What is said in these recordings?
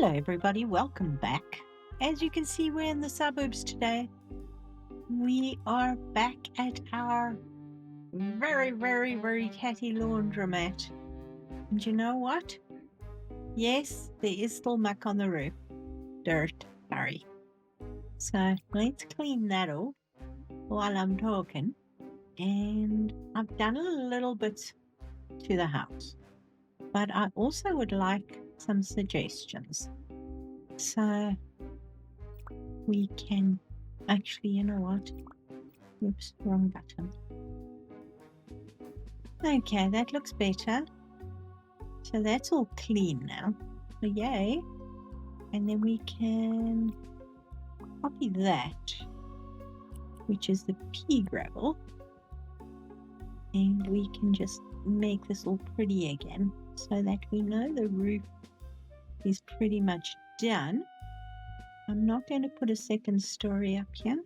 Hello everybody, welcome back. As you can see, we're in the suburbs today. We are back at our very catty laundromat. And you know what? Yes, there is still muck on the roof. Dirt, sorry. So let's clean that off while I'm talking. And I've done a little bit to the house, but I also would like some suggestions. So we can actually, you know what? Oops, wrong button. Okay, that looks better. So that's all clean now. So yay. And then we can copy that, which is the pea gravel. And we can just make this all pretty again so that we know the roof is pretty much done. I'm not going to put a second story up here.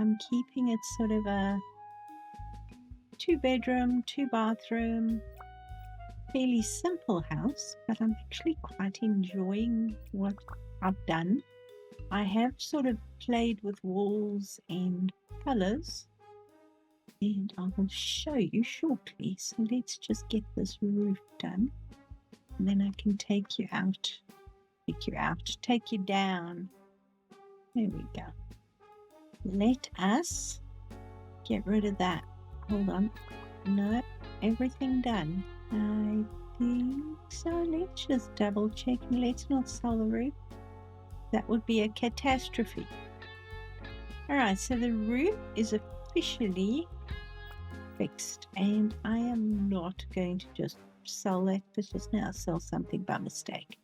I'm keeping it sort of a 2-bedroom, 2-bathroom, fairly simple house, but I'm actually quite enjoying what I've done. I have sort of played with walls and colors, and I will show you shortly. So let's just get this roof done, and then I can take you down. There we go. Let us get rid of that. Hold on. No, everything done. I think so. Let's just double check. Let's not sell the roof. That would be a catastrophe. Alright, so the roof is officially fixed, and I am not going to just sell that, but just now sell something by mistake.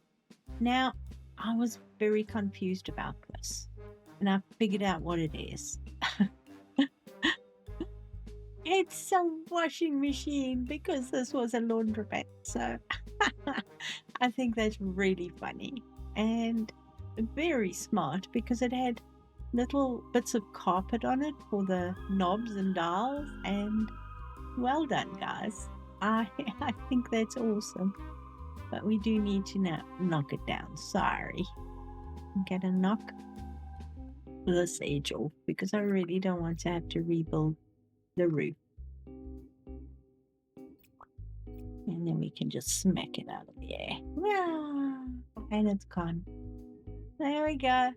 Now, I was very confused about this, and I figured out what it is. It's a washing machine because this was a laundromat. So I think that's really funny and very smart because it had little bits of carpet on it for the knobs and dials, and well done, guys. I think that's awesome. But we do need to now knock it down. Sorry. I'm going to knock this edge off because I really don't want to have to rebuild the roof. And then we can just smack it out of the air. And it's gone. There we go.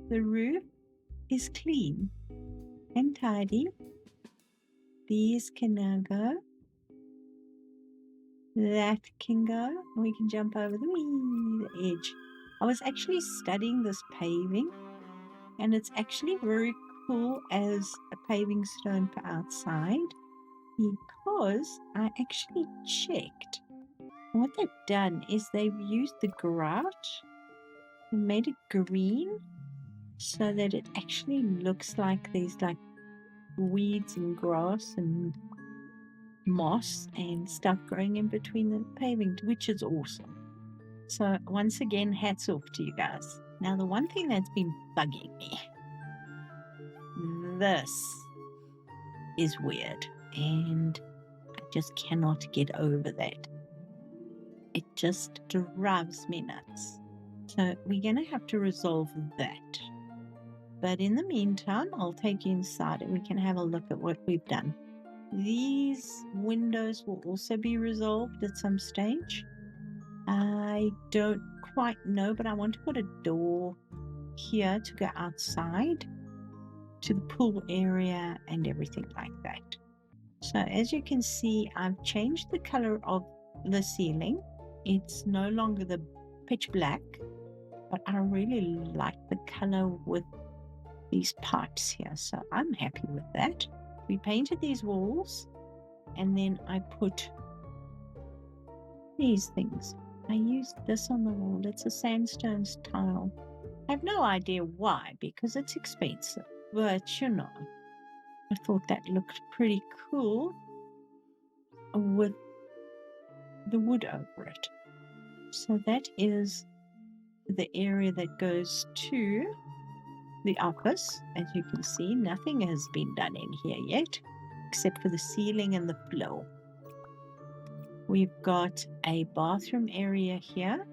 The roof is clean and tidy. These can now go. That can go. We can jump over the edge. I was actually studying this paving, and it's actually very cool as a paving stone for outside, because I actually checked. What they've done is they've used the grout and made it green so that it actually looks like there's like weeds and grass and moss and stuff growing in between the paving, which is awesome. So once again, hats off to you guys. Now, the one thing that's been bugging me, this is weird, and I just cannot get over that. It just drives me nuts. So we're going to have to resolve that. But in the meantime, I'll take you inside and we can have a look at what we've done. These windows will also be resolved at some stage. I don't quite know, but I want to put a door here to go outside to the pool area and everything like that. So as you can see, I've changed the color of the ceiling. It's no longer the pitch black, but I really like the color with these pipes here. So I'm happy with that. We painted these walls, and then I put these things. I used this on the wall. It's a sandstone tile. I have no idea why, because it's expensive, but you know, I thought that looked pretty cool with the wood over it. So that is the area that goes to the office. As you can see, nothing has been done in here yet, except for the ceiling and the floor. We've got a bathroom area here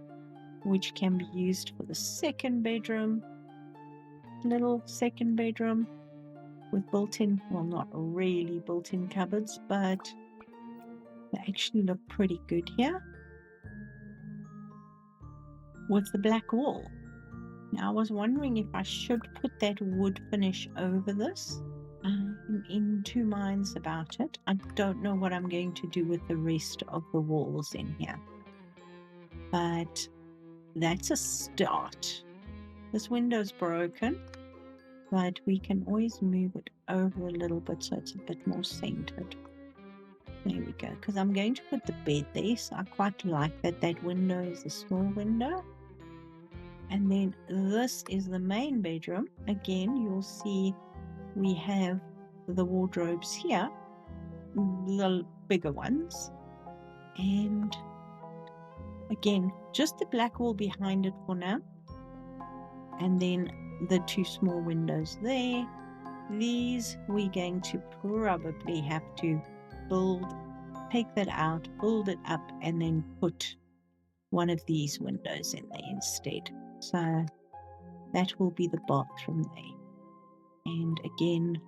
which can be used for the second bedroom, little second bedroom with built-in, well, not really built-in cupboards, but they actually look pretty good here with the black wall. Now I was wondering if I should put that wood finish over this. I'm in two minds about it. I don't know what I'm going to do with the rest of the walls in here, but that's a start. This window's broken, but we can always move it over a little bit so it's a bit more centered. There we go, because I'm going to put the bed there, so I quite like that that window is a small window. And then this is the main bedroom. Again, you'll see we have the wardrobes here, the bigger ones. And again, just the black wall behind it for now. And then the two small windows there. These we're going to probably have to take that out, build it up, and then put one of these windows in there instead. So that will be the bathroom there. And again,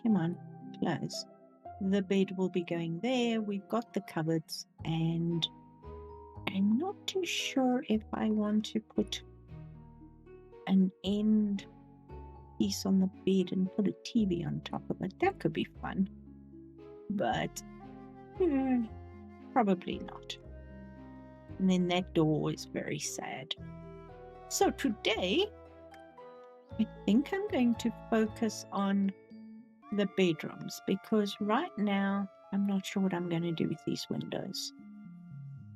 come on, close. The bed will be going there. We've got the cupboards, and I'm not too sure if I want to put an end piece on the bed and put a TV on top of it. That could be fun, but probably not. And then that door is very sad. So today, I think I'm going to focus on the bedrooms, because right now I'm not sure what I'm going to do with these windows.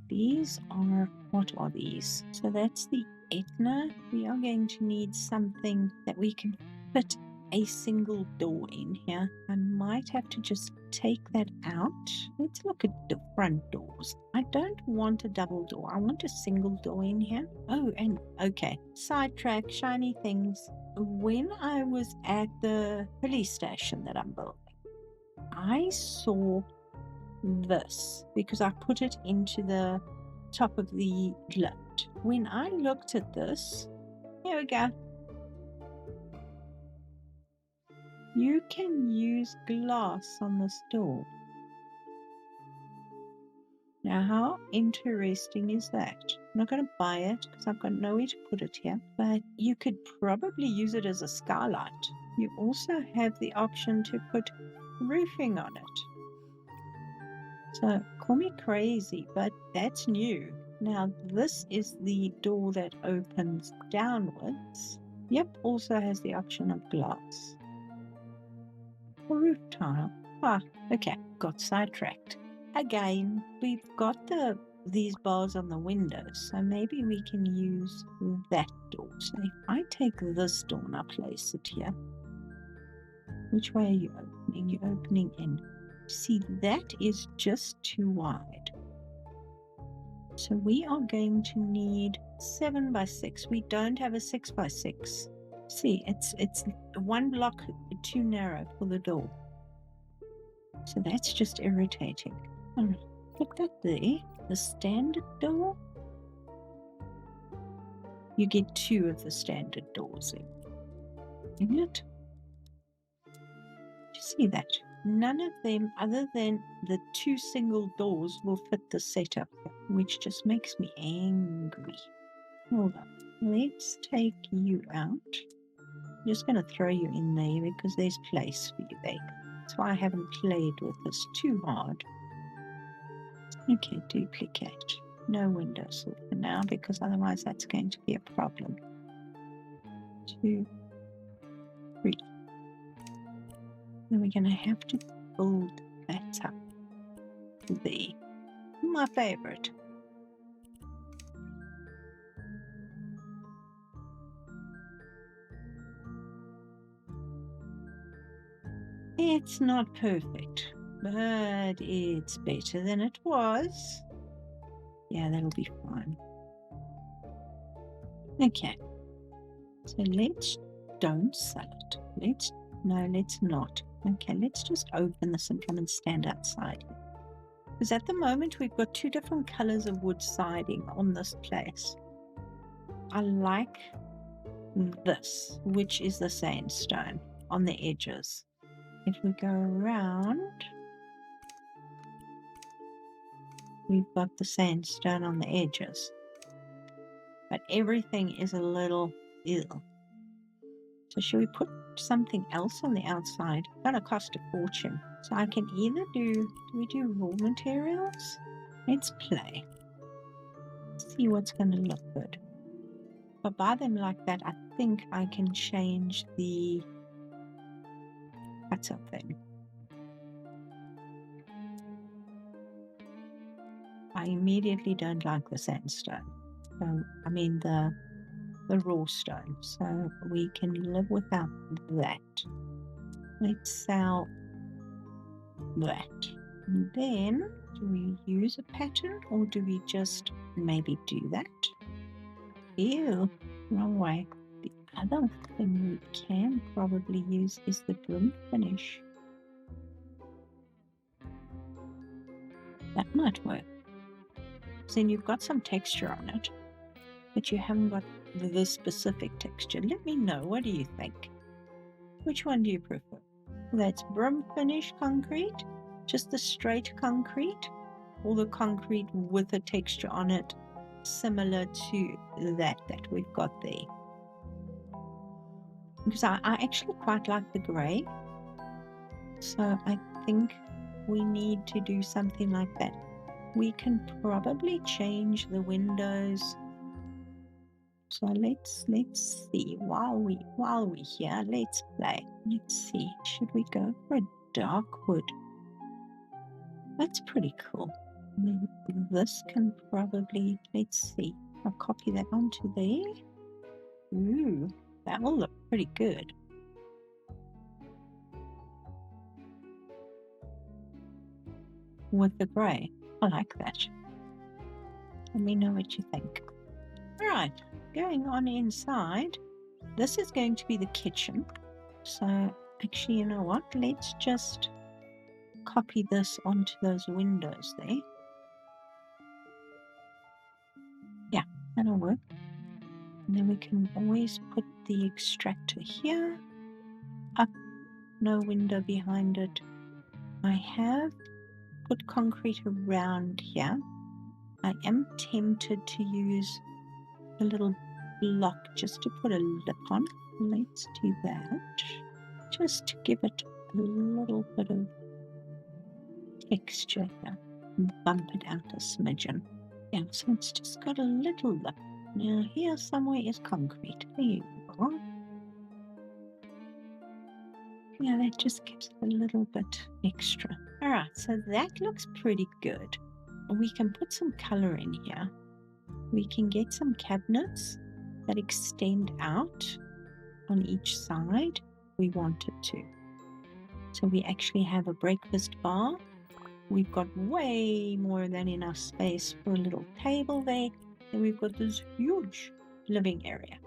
These are, what are these? So that's the Etna. We are going to need something that we can fit a single door in here. I might have to just take that out. Let's look at the front doors. I don't want a double door. I want a single door in here. Oh, and okay, sidetrack, shiny things. When I was at the police station that I'm building, I saw this because I put it into the top of the lift. When I looked at this, here we go. You can use glass on this door. Now, how interesting is that? I'm not going to buy it because I've got nowhere to put it here, but you could probably use it as a skylight. You also have the option to put roofing on it. So call me crazy, but that's new. Now, this is the door that opens downwards. Yep, also has the option of glass. Or roof tile. Ah, okay, got sidetracked. Again, we've got these bars on the windows, so maybe we can use that door. So if I take this door and I place it here, which way are you opening? You're opening in. See, that is just too wide. So we are going to need 7 by 6. We don't have a 6 by 6. See, it's one block too narrow for the door. So that's just irritating. All right, put that there. The standard door. You get 2 of the standard doors in. Isn't it? You see that? None of them, other than the 2 single doors, will fit the setup, which just makes me angry. Hold on. Let's take you out. I'm just going to throw you in there because there's place for you there. That's why I haven't played with this too hard. Okay, duplicate. No windows for now because otherwise that's going to be a problem. 2, 3. Then we're going to have to build that up there. My favorite. It's not perfect, but it's better than it was. Yeah, that'll be fine. Okay, so don't sell it. Let's not. Okay, let's just open this and come and stand outside. Because at the moment we've got 2 different colors of wood siding on this place. I like this, which is the sandstone on the edges. If we go around, we've got the sandstone on the edges, but everything is a little ill. So should we put something else on the outside? It's gonna cost a fortune. So I can either do we do raw materials? Let's play. See what's gonna look good. But buy them like that, I think I can change the cut-up thing. I immediately don't like the sandstone. So, I mean the raw stone. So we can live without that. Let's sell that. And then, do we use a pattern or do we just maybe do that? Ew, wrong way. The other thing we can probably use is the brim finish. That might work. So then you've got some texture on it, but you haven't got the specific texture. Let me know, what do you think? Which one do you prefer? That's brim finish concrete, just the straight concrete, or the concrete with a texture on it similar to that we've got there. Because I actually quite like the grey, so I think we need to do something like that. We can probably change the windows. So let's see, while we're here, let's play. Let's see, should we go for a dark wood? That's pretty cool. This can probably, let's see, I'll copy that onto there. Ooh, that will look pretty good. With the grey, I like that. Let me know what you think. All right, going on inside, this is going to be the kitchen. So actually, you know what? Let's just copy this onto those windows there. Yeah, that'll work. And then we can always put the extractor here, up, no window behind it. I have put concrete around here. I am tempted to use a little block just to put a lip on. Let's do that, just to give it a little bit of texture here. Bump it out a smidgen. Yeah, so it's just got a little lip. Now here somewhere is concrete. There you go. Yeah, that just gives it a little bit extra. All right, so that looks pretty good. We can put some color in here. We can get some cabinets that extend out on each side. We want it to. So we actually have a breakfast bar. We've got way more than enough space for a little table there. And we've got this huge living area.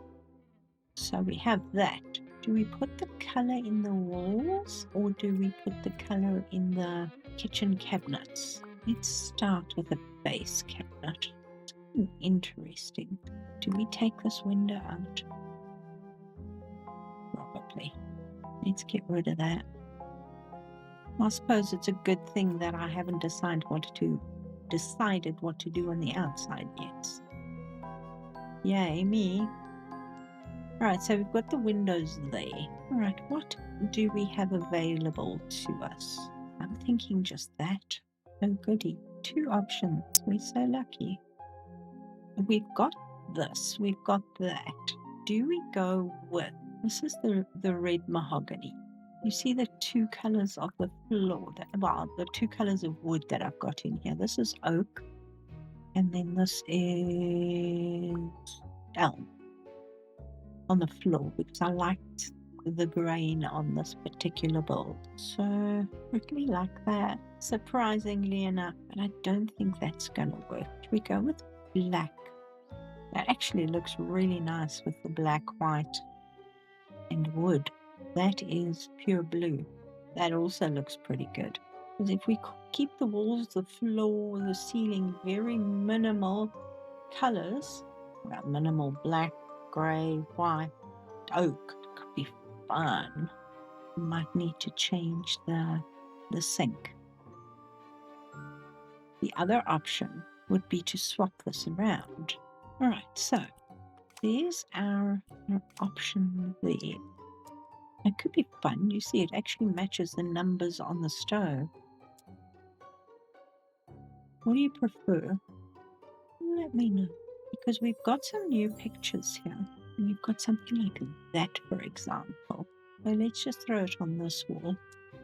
So we have that. Do we put the color in the walls or do we put the color in the kitchen cabinets? Let's start with a base cabinet. Interesting. Do we take this window out? Probably. Let's get rid of that. I suppose it's a good thing that I haven't decided what to do on the outside yet. Yay, me. Alright, so we've got the windows there. Alright, what do we have available to us? I'm thinking just that. Oh goody. 2 options. We're so lucky. We've got this. We've got that. Do we go with... This is the red mahogany. You see the 2 colors of the floor, the 2 colors of wood that I've got in here. This is oak, and then this is elm on the floor, because I liked the grain on this particular build. So, really like that, surprisingly enough, but I don't think that's going to work. We go with black. That actually looks really nice with the black, white, and wood. That is pure blue. That also looks pretty good. Because if we keep the walls, the floor, the ceiling very minimal colors, Well, minimal black, grey, white, oak could be fun. Might need to change the sink. The other option would be to swap this around. All right, so there's our option there. It could be fun. You see, it actually matches the numbers on the stove. What do you prefer? Let me know, because we've got some new pictures here. And you've got something like that, for example. So let's just throw it on this wall.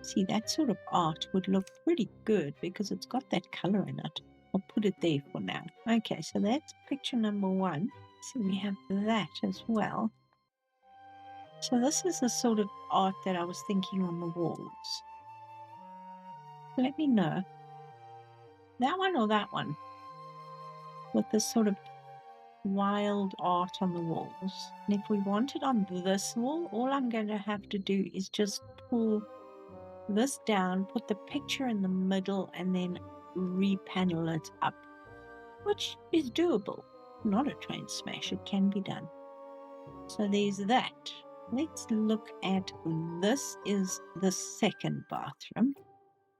See, that sort of art would look pretty good because it's got that color in it. I'll put it there for now. Okay, so that's picture number 1. So we have that as well. So this is the sort of art that I was thinking on the walls. Let me know. That one or that one? With this sort of wild art on the walls. And if we want it on this wall, all I'm going to have to do is just pull this down, put the picture in the middle, and then repanel it up, which is doable. Not a train smash, it can be done. So there's that. Let's look at this. Is the second bathroom.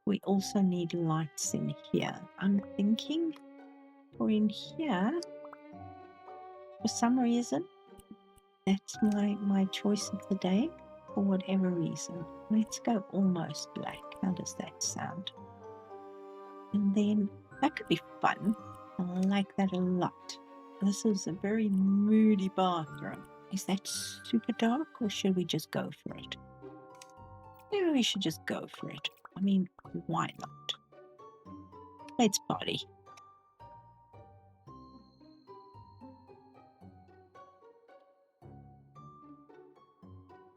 We also need lights in here. I'm thinking for in here, for some reason, that's my choice of the day, for whatever reason. Let's go almost black. How does that sound? And then that could be fun. I like that a lot. This is a very moody bathroom. Is that super dark, or should we just go for it? Maybe we should just go for it. I mean, why not? Let's party.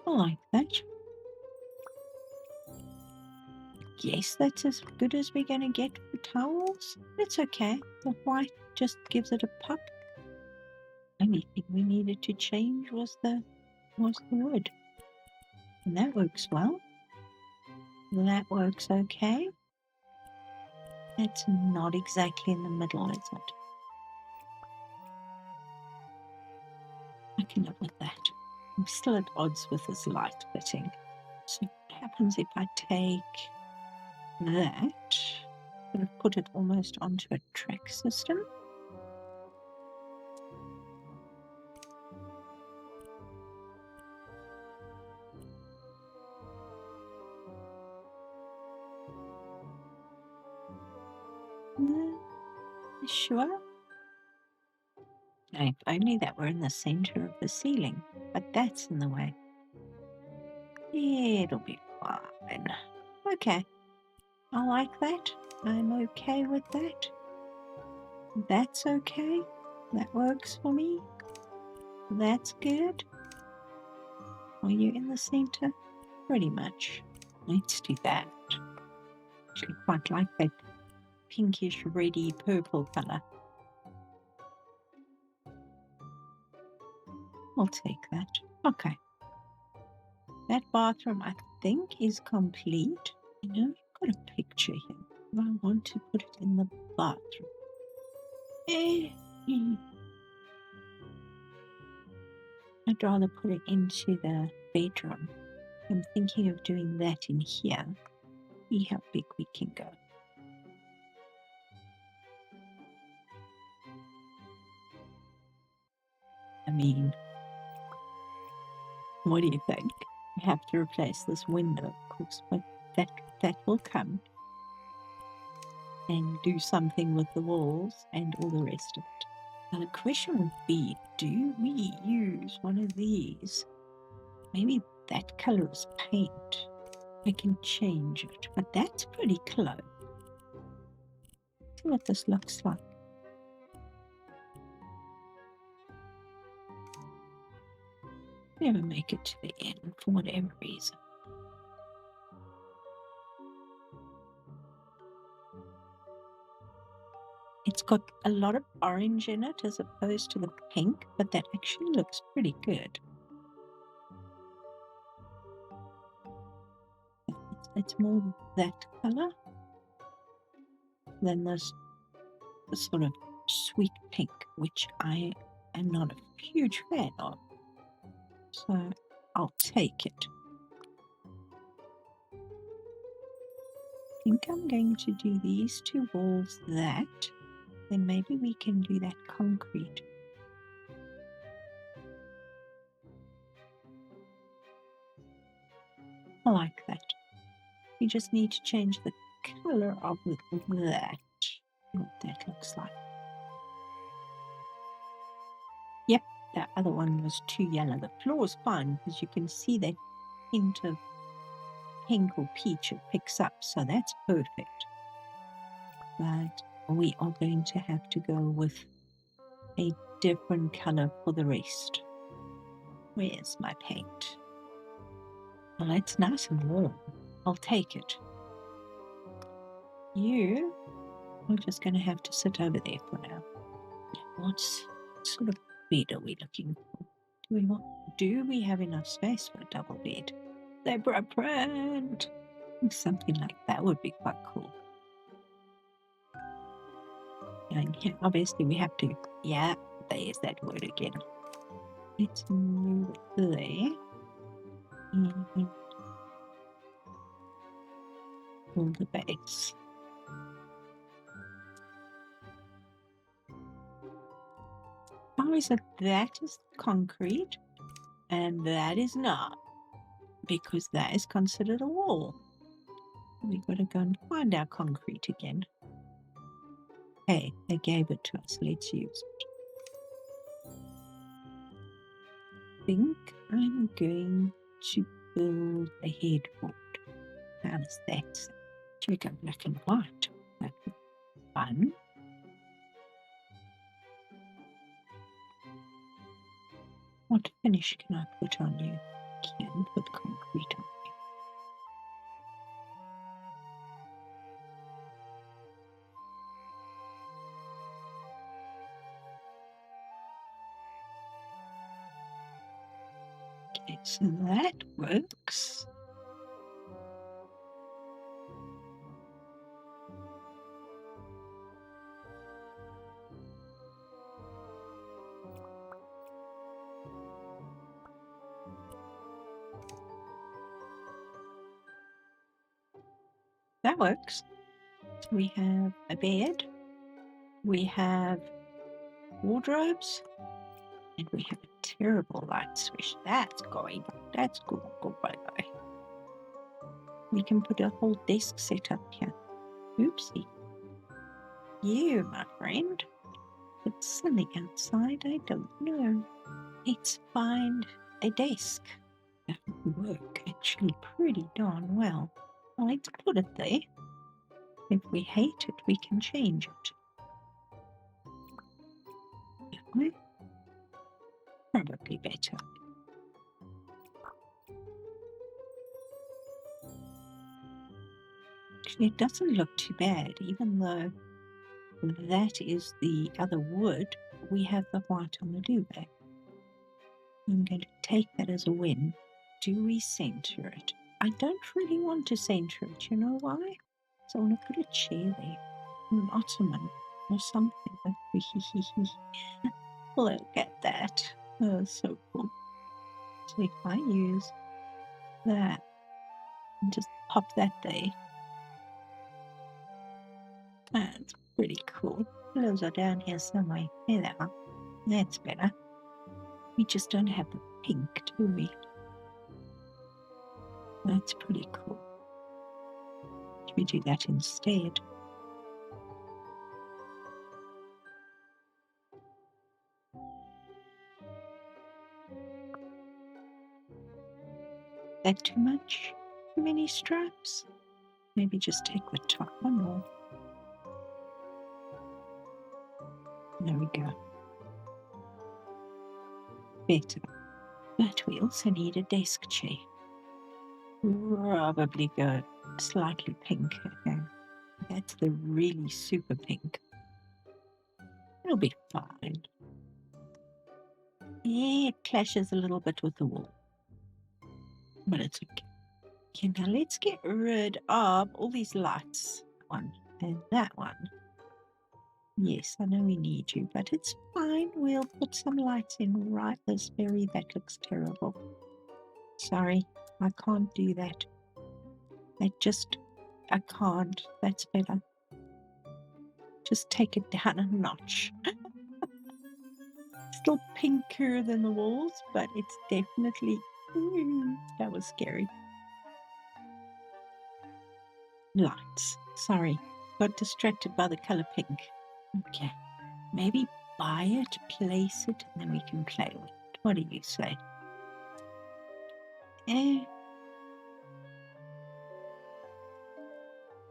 I like that. Yes, that's as good as we're going to get for towels. It's okay. The white just gives it a pop. Only thing we needed to change was the wood. And that works well. That works okay. It's not exactly in the middle, is it? I can live with that. I'm still at odds with this light fitting. So what happens if I take that, sort of put it almost onto a track system? Sure. If only that were in the center of the ceiling, but that's in the way. It'll be fine. Okay, I like that. I'm okay with that. That's okay. That works for me. That's good. Are you in the center? Pretty much. Let's do that. Actually quite like that pinkish, reddy, purple color. I'll take that. Okay. That bathroom, I think, is complete. You know, I've got a picture here. I want to put it in the bathroom. I'd rather put it into the bedroom. I'm thinking of doing that in here. See how big we can go. I mean, what do you think? We have to replace this window, of course, but that will come. And do something with the walls and all the rest of it. Now the question would be, do we use one of these? Maybe that color is paint. I can change it, but that's pretty close. See what this looks like. Never make it to the end for whatever reason. It's got a lot of orange in it as opposed to the pink, but that actually looks pretty good. It's more that color than this sort of sweet pink, which I am not a huge fan of. So I'll take it. I think I'm going to do these two walls that. Then maybe we can do that concrete. I like that. We just need to change the color of that. What that looks like. Yep, that other one was too yellow. The floor's fine because you can see that hint of pink or peach it picks up, so that's perfect. But we are going to have to go with a different color for the rest. Where's my paint? Well, it's nice and warm. I'll take it. You are just going to have to sit over there for now. What sort of bed are we looking for? Do we have enough space for a double bed? Zebra print! Something like that would be quite cool. And yeah, obviously we have to, yeah, there's that word again. Let's move it there. And pull the base. How is it that is concrete and that is not? Because that is considered a wall. We've got to go and find our concrete again. Hey, they gave it to us. Let's use it. I think I'm going to build a headboard. How does that sound? Should we go black and white? That would be fun. What finish can I put on you? Can put concrete on you. Okay, so that works. That works. So we have a bed, we have wardrobes, and we have a terrible light switch. That's going. That's going to go bye-bye. We can put a whole desk set up here. Oopsie. You, my friend. It's sunny outside. I don't know. Let's find a desk. That would work actually pretty darn well. Well, let's put it there. If we hate it, we can change it. That way? Probably better. Actually, it doesn't look too bad, even though that is the other wood. We have the white on the duvet. I'm going to take that as a win. Do we center it? I don't really want to center it. You know why? So I want to put a chair there, an ottoman or something. Look at that. Oh, so cool. So if I use that and just pop that there, that's pretty cool. Pillows are down here somewhere. There they are. That's better. We just don't have the pink, do we? That's pretty cool. Should we do that instead? That too much? Too many straps? Maybe just take the top one off. There we go. Better. But we also need a desk chair. Probably go slightly pink. Okay. That's the really super pink. It'll be fine. Yeah, it clashes a little bit with the wall. But it's okay. Okay, now let's get rid of all these lights. One and that one. Yes, I know we need you, but it's fine. fine. We'll put some lights in right this very, that looks terrible. Sorry, I can't do that. I can't. That's better. Just take it down a notch. Still pinker than the walls, but it's definitely, that was scary. Lights. Sorry, got distracted by the color pink. Okay, maybe buy it, place it, and then we can play with it. What do you say?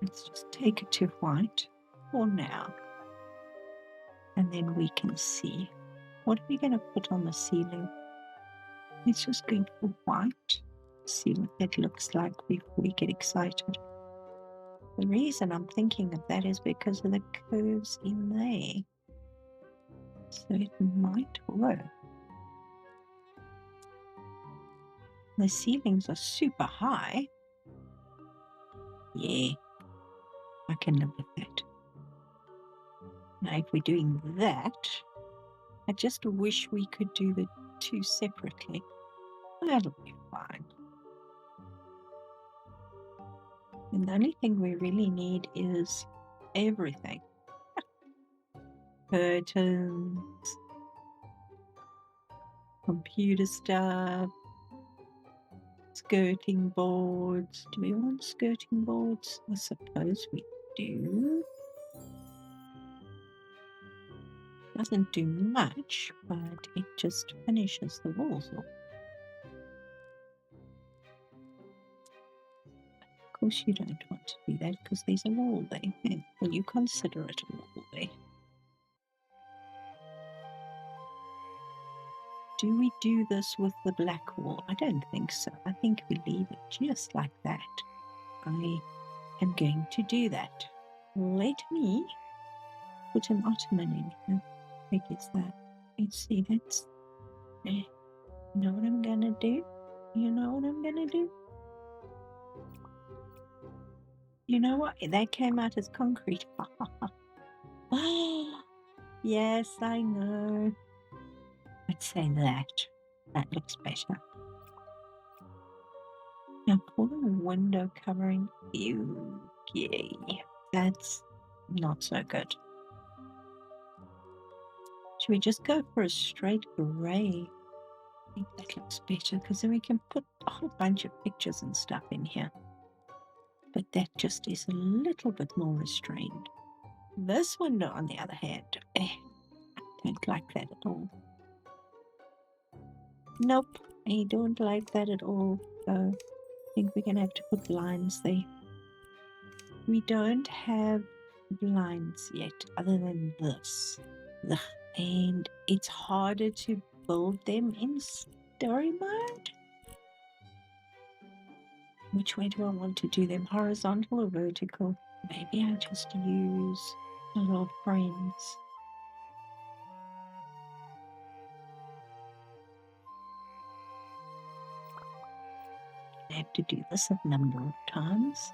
Let's just take it to white for now. And then we can see. What are we going to put on the ceiling? Let's just go for white. See what that looks like before we get excited. The reason I'm thinking of that is because of the curves in there. So it might work. The ceilings are super high. Yeah, I can live with that. Now if we're doing that, I just wish we could do the two separately. That'll be fine. And the only thing we really need is everything. Curtains, computer stuff, skirting boards. Do we want skirting boards? I suppose we do. Doesn't do much, but it just finishes the walls off. Of course you don't want to do that because there's a wall there. Will you consider it a wall there? Do we do this with the black wall? I don't think so. I think we leave it just like that. I am going to do that. Let me put an ottoman in here. I guess that. Let's see, that's... You know what I'm going to do? You know what I'm going to do? You know what? That came out as concrete. Yes, I know. Let's say that. That looks better. Now for the window covering, yay. That's not so good. Should we just go for a straight gray? I think that looks better because then we can put a whole bunch of pictures and stuff in here. But that just is a little bit more restrained. This window, on the other hand, I don't like that at all. Nope, I don't like that at all. So I think we're going to have to put blinds there. We don't have blinds yet other than this. Ugh. And it's harder to build them in story mode. Which way do I want to do them? Horizontal or vertical? Maybe I'll just use the little frames. I have to do this a number of times.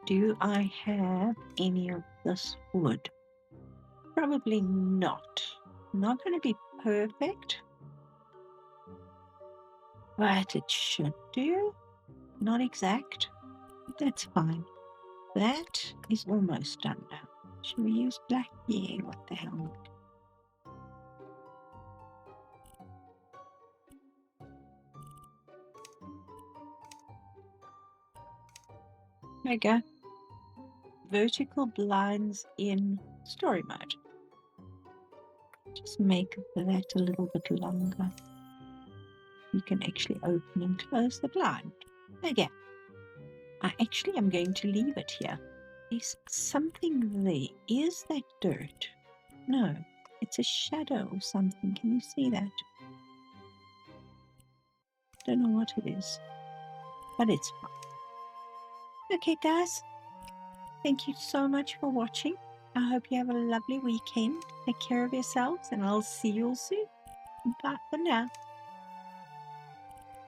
Do I have any of this wood? Probably not. Not going to be perfect, but it should do. Not exact. That's fine. That is almost done now. Should we use black? Yeah, what the hell. There we go. Vertical blinds in story mode. Just make that a little bit longer. You can actually open and close the blind. Again, I actually am going to leave it here. There's something there. Is that dirt? No, it's a shadow or something. Can you see that? Don't know what it is, but it's fine. Okay, guys. Thank you so much for watching. I hope you have a lovely weekend. Take care of yourselves, and I'll see you all soon. Bye for now.